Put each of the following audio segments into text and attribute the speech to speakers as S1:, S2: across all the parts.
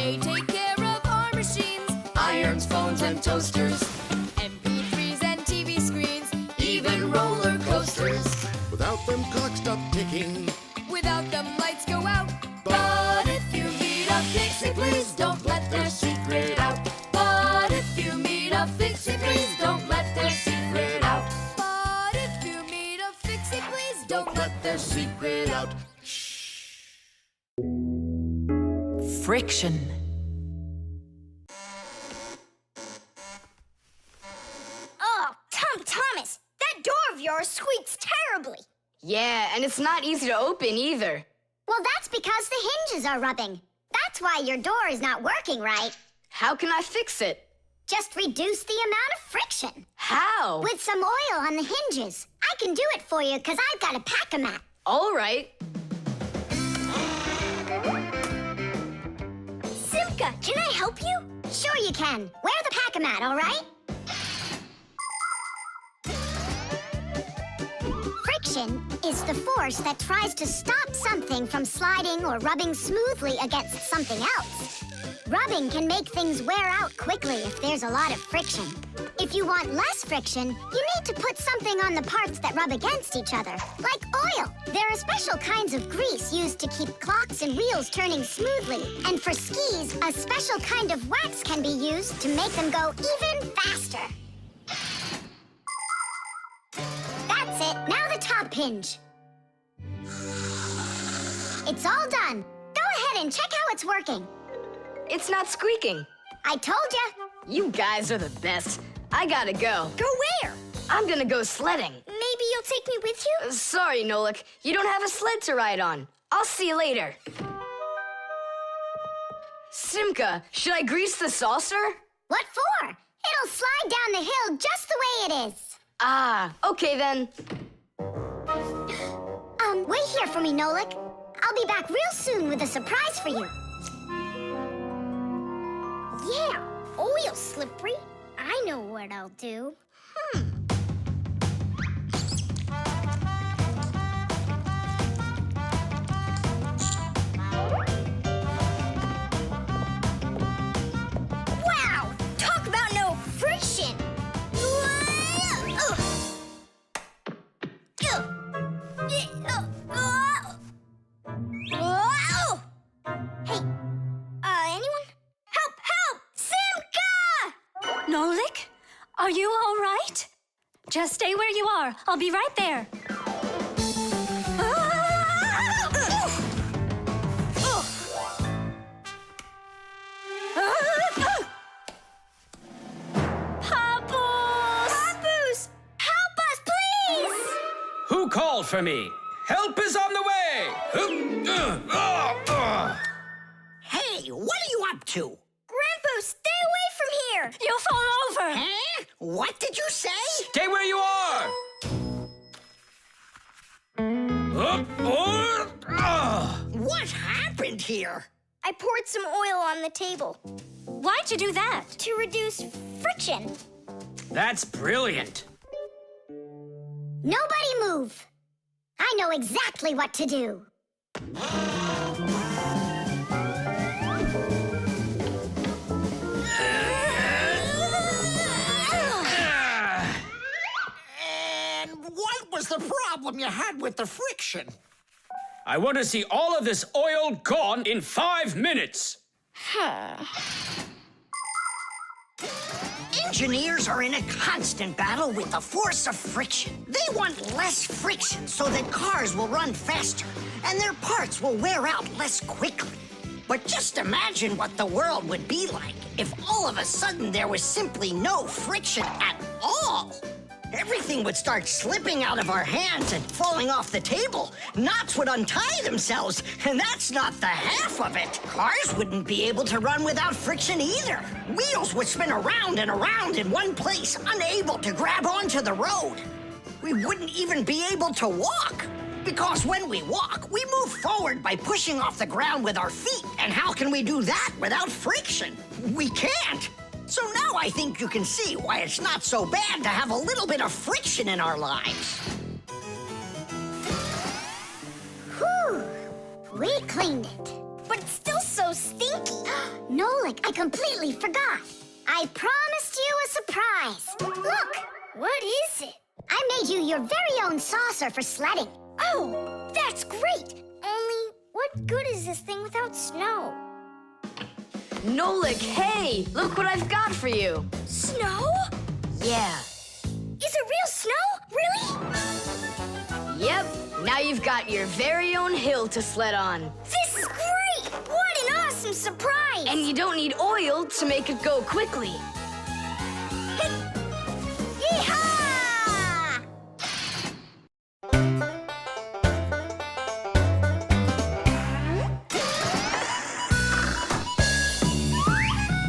S1: They take care of our machines,
S2: Irons, phones, and toasters,
S1: MP3s and TV screens,
S2: even roller coasters.
S3: Without them, clocks stop ticking.
S1: Without them, lights go out.
S2: But if you meet a Fixie, please don't let their secret out. But if you meet a Fixie, please don't let their secret out.
S1: But if you meet a Fixie, please don't let
S2: Their secret out.
S4: Friction.
S5: Oh, Thomas, that door of yours squeaks terribly.
S6: Yeah, and it's not easy to open either.
S5: Well, that's because the hinges are rubbing. That's why your door is not working right.
S6: How can I fix it?
S5: Just reduce the amount of friction.
S6: How?
S5: With some oil on the hinges. I can do it for you because I've got a pack-a-mat.
S6: All right.
S5: Simka, can I help you? Sure you can. Wear the pack-a-mat, all right? Friction is the force that tries to stop something from sliding or rubbing smoothly against something else. Rubbing can make things wear out quickly if there's a lot of friction. If you want less friction, you need to put something on the parts that rub against each other, like oil. There are special kinds of grease used to keep clocks and wheels turning smoothly. And for skis, a special kind of wax can be used to make them go even faster. That's it. Now the top hinge. It's all done. Go ahead and check how it's working.
S6: It's not squeaking.
S5: I told ya.
S6: You guys are the best. I gotta go.
S5: Go where?
S6: I'm gonna go sledding.
S5: Maybe you'll take me with you?
S6: Sorry, Nolik. You don't have a sled to ride on. I'll see you later. Simka, should I grease the saucer?
S5: What for? It'll slide down the hill just the way it is.
S6: Ah, okay then.
S5: Wait here for me, Nolik. I'll be back real soon with a surprise for you. Yeah, oil slippery. I know what I'll do. Wow! Talk about no friction! Hey, anyone? Help! Simka!
S7: Nolik, are you all right? Just stay where you are. I'll be right there.
S5: Papoose! Help us, please!
S8: Who called for me? Help is on the way!
S9: Hey, what are you up to?
S5: Grandpa, stay away from here!
S7: You'll fall over.
S9: Huh? What did you say?
S8: Stay where you are!
S9: What happened here?
S5: I poured some oil on the table
S7: Why'd you do that?
S5: to reduce friction.
S8: That's brilliant.
S5: Nobody move! I know exactly what to do.
S9: And what was the problem you had with the friction?
S8: I want to see all of this oil gone in 5 minutes.
S9: Engineers are in a constant battle with the force of friction. They want less friction so that cars will run faster and their parts will wear out less quickly. But just imagine what the world would be like if all of a sudden there was simply no friction at all. Everything would start slipping out of our hands and falling off the table. Knots would untie themselves, and that's not the half of it. Cars wouldn't be able to run without friction either. Wheels would spin around and around in one place, unable to grab onto the road. We wouldn't even be able to walk. Because when we walk, we move forward by pushing off the ground with our feet. And how can we do that without friction? We can't. So now I think you can see why it's not so bad to have a little bit of friction in our lives.
S5: Whew! We cleaned it. but it's still so stinky. Nolik, I completely forgot. I promised you a surprise. Look, what is it? I made you your very own saucer for sledding. Oh, that's great. Only, what good is this thing without snow?
S6: Nolik, hey! Look what I've got for you.
S5: Snow?
S6: Yeah.
S5: Is it real snow? Really?
S6: Yep. Now you've got your very own hill to sled on.
S5: This is great! What an awesome surprise!
S6: And you don't need oil to make it go quickly.
S5: Yeehaw!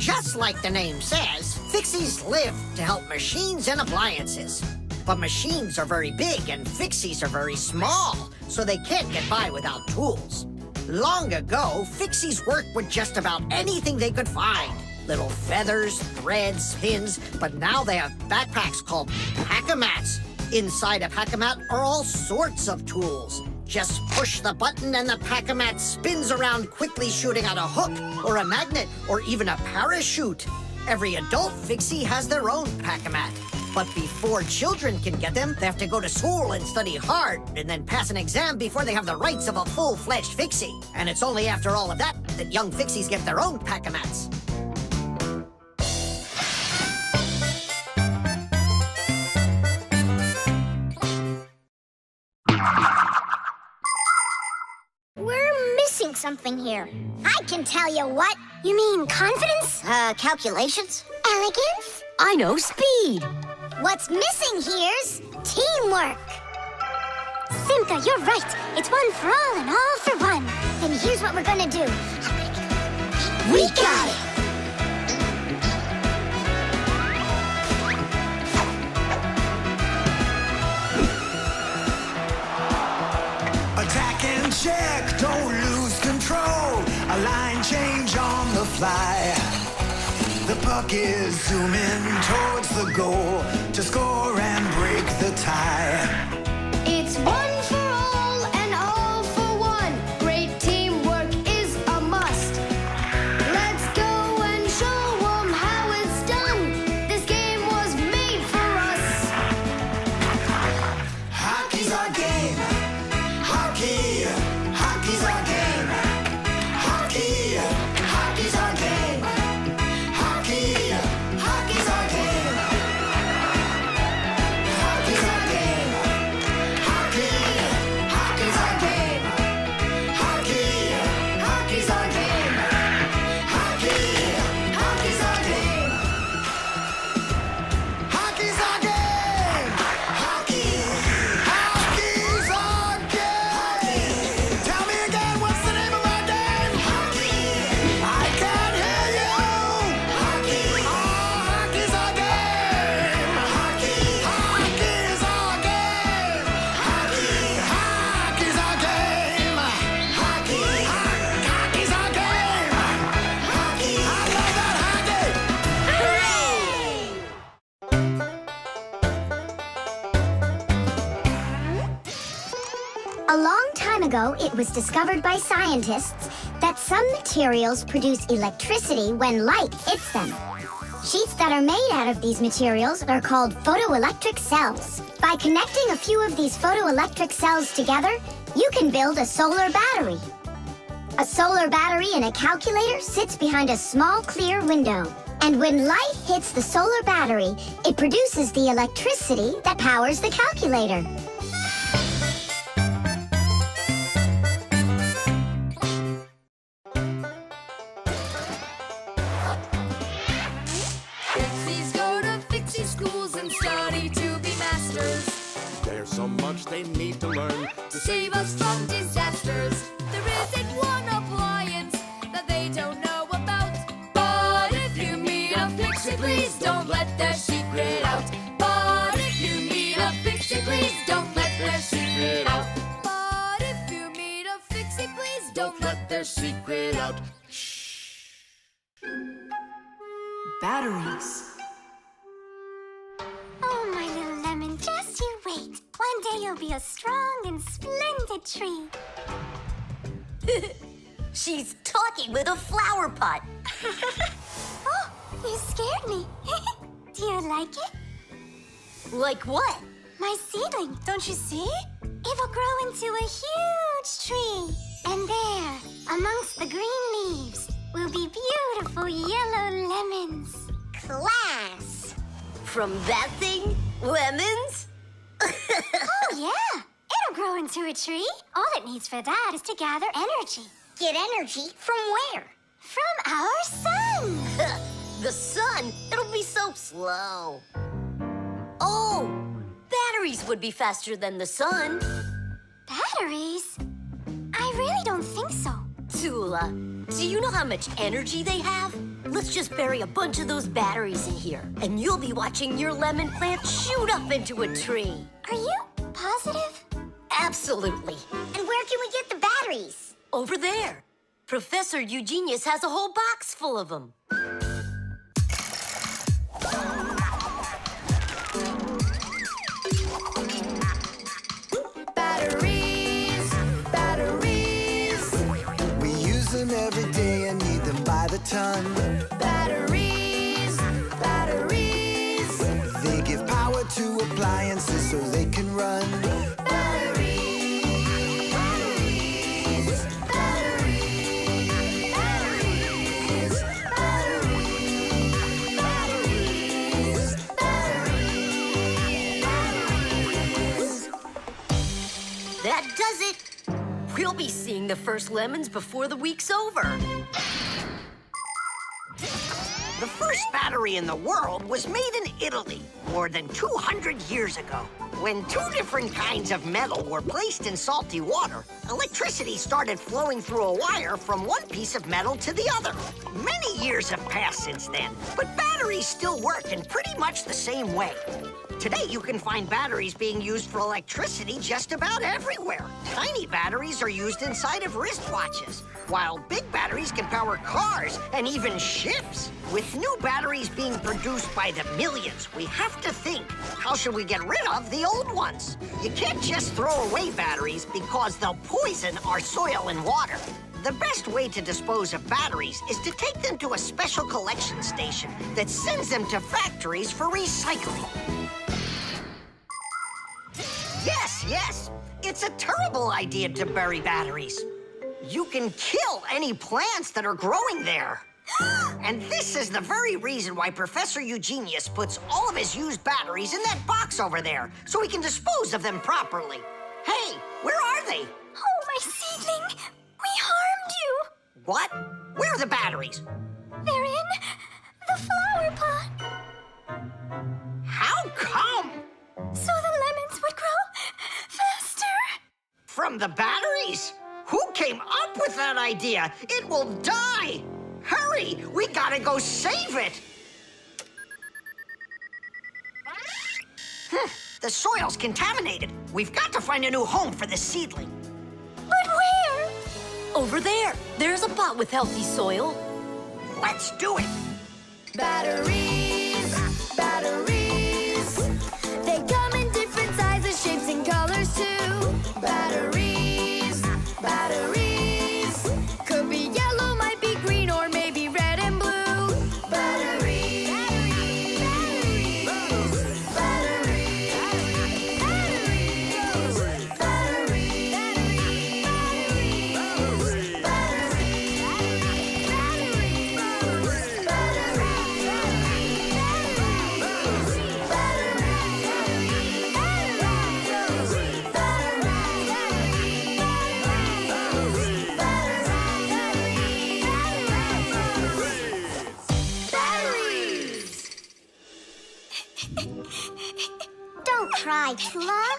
S9: Just like the name says, Fixies live to help machines and appliances. But machines are very big and Fixies are very small, so they can't get by without tools. Long ago, Fixies worked with just about anything they could find. Little feathers, threads, pins, but now they have backpacks called pack-a-mats. Inside a pack-a-mat are all sorts of tools. Just push the button and the pack-a-mat spins around quickly, shooting out a hook or a magnet or even a parachute. Every adult Fixie has their own pack-a-mat. But before children can get them, they have to go to school and study hard and then pass an exam before they have the rights of a full-fledged Fixie. And it's only after all of that that young Fixies get their own pack-a-mats.
S5: We're missing something here. I can tell you what. You mean confidence? Calculations? Elegance?
S6: I know speed.
S5: What's missing here's teamwork.
S7: Simka, you're right. It's one for all and all for one.
S5: Then here's what we're gonna do.
S9: We got it!
S4: Attack and check, don't lose control. A line change on the fly. The puck is zooming towards the goal to score and break the tie.
S2: It's one for all and all for one. Great teamwork is a must. Let's go and show 'em how it's done. This game was made for us.
S4: Hockey's our game. Hockey, hockey's our game. Hockey, hockey's our game. Hockey, hockey's our game. Hockey's our game. Hockey, hockey's our game. Hockey, hockey's our game. Hockey, hockey's our game. Hockey's our game. Hockey, hockey's our game. Tell me again, what's the name of our game? Hockey. I can't hear you. Hockey. Oh, hockey's our game. Hockey. Hockey's our game. Hockey. Hockey's our game. Hockey. Hockey's our game. Hockey. I love that hockey.
S5: A long time ago, it was discovered by scientists that some materials produce electricity when light hits them. Sheets that are made out of these materials are called photoelectric cells. By connecting a few of these photoelectric cells together, you can build a solar battery. A solar battery in a calculator sits behind a small clear window. And when light hits the solar battery, it produces the electricity that powers the calculator.
S2: Fixies go to Fixie schools and study to be masters.
S3: There's so much they need to learn to
S2: Save us from disasters. There isn't one appliance that they don't know about. But if you meet a Fixie, please don't let their secret out. But if you meet a Fixie, please don't let their secret out. But if you meet a Fixie, please don't let their secret out.
S6: Batteries.
S7: Oh, my little lemon, just you wait. One day you'll be a strong and splendid tree.
S2: She's talking with a flower pot.
S5: Oh, you scared me. Do you like it?
S2: Like what?
S5: My seedling, don't you see? It will grow into a huge tree. And there, amongst the green leaves, will be beautiful yellow lemons.
S2: Class. From that thing? Lemons?
S5: Oh, yeah. It'll grow into a tree. All it needs for that is to gather energy.
S2: Get energy from where?
S5: From our sun.
S2: The sun? It'll be so slow. Oh, batteries would be faster than the sun.
S5: Batteries? I really don't think so.
S2: Toola, do you know how much energy they have? Let's just bury a bunch of those batteries in here, and you'll be watching your lemon plant shoot up into a tree.
S5: Are you positive?
S2: Absolutely.
S5: And where can we get the batteries?
S2: Over there. Professor Eugenius has a whole box full of them.
S1: Batteries, batteries,
S4: We use them every day and need them by the ton.
S1: batteries, batteries,
S4: They give power to appliances so they can run.
S1: batteries, batteries, batteries, batteries, batteries, batteries.
S2: That does it. We'll be seeing the first lemons before the week's over.
S9: The first battery in the world was made in Italy more than 200 years ago. When two different kinds of metal were placed in salty water, electricity started flowing through a wire from one piece of metal to the other. Many years have passed since then, but batteries still work in pretty much the same way. Today, you can find batteries being used for electricity just about everywhere. Tiny batteries are used inside of wristwatches, while big batteries can power cars and even ships. With new batteries being produced by the millions, we have to think, how should we get rid of the old ones? You can't just throw away batteries because they'll poison our soil and water. The best way to dispose of batteries is to take them to a special collection station that sends them to factories for recycling. Yes, it's a terrible idea to bury batteries. You can kill any plants that are growing there. And this is the very reason why Professor Eugenius puts all of his used batteries in that box over there, so he can dispose of them properly. Hey, where are they?
S5: Oh, my seedling! We harmed you!
S9: What? Where are the batteries?
S5: They're in the flower pot.
S9: How come?
S5: So the lemons would grow faster.
S9: From the batteries? Who came up with that idea? It will die! Hurry! We gotta go save it! The soil's contaminated. We've got to find a new home for the seedling.
S5: But where?
S2: Over there. There's a pot with healthy soil.
S9: Let's do it!
S1: batteries, batteries. They come in different sizes, shapes, and colors too. Batteries, batteries. Could be yellow, might be green, or maybe red and blue. Batteries, batteries, batteries, batteries, batteries,
S5: Don't cry, Toola.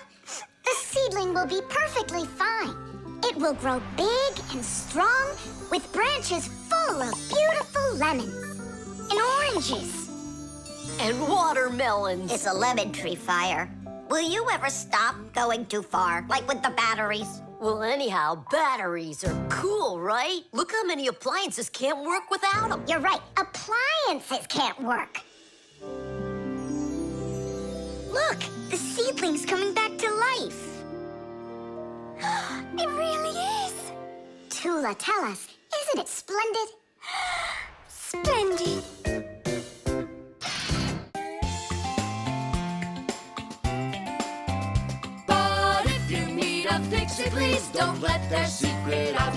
S5: The seedling will be perfectly fine. It will grow big and strong with branches full of beautiful lemons and oranges.
S2: And watermelons.
S10: It's a lemon tree fire. Will you ever stop going too far, like with the batteries?
S2: Well, anyhow, batteries are cool, right? Look how many appliances can't work without them.
S5: You're right, appliances can't work. Look, the seedling's coming back to life. It really is. Toola, tell us, Isn't it splendid?
S7: Splendid.
S2: But if you meet a Fixie, please don't let their secret out.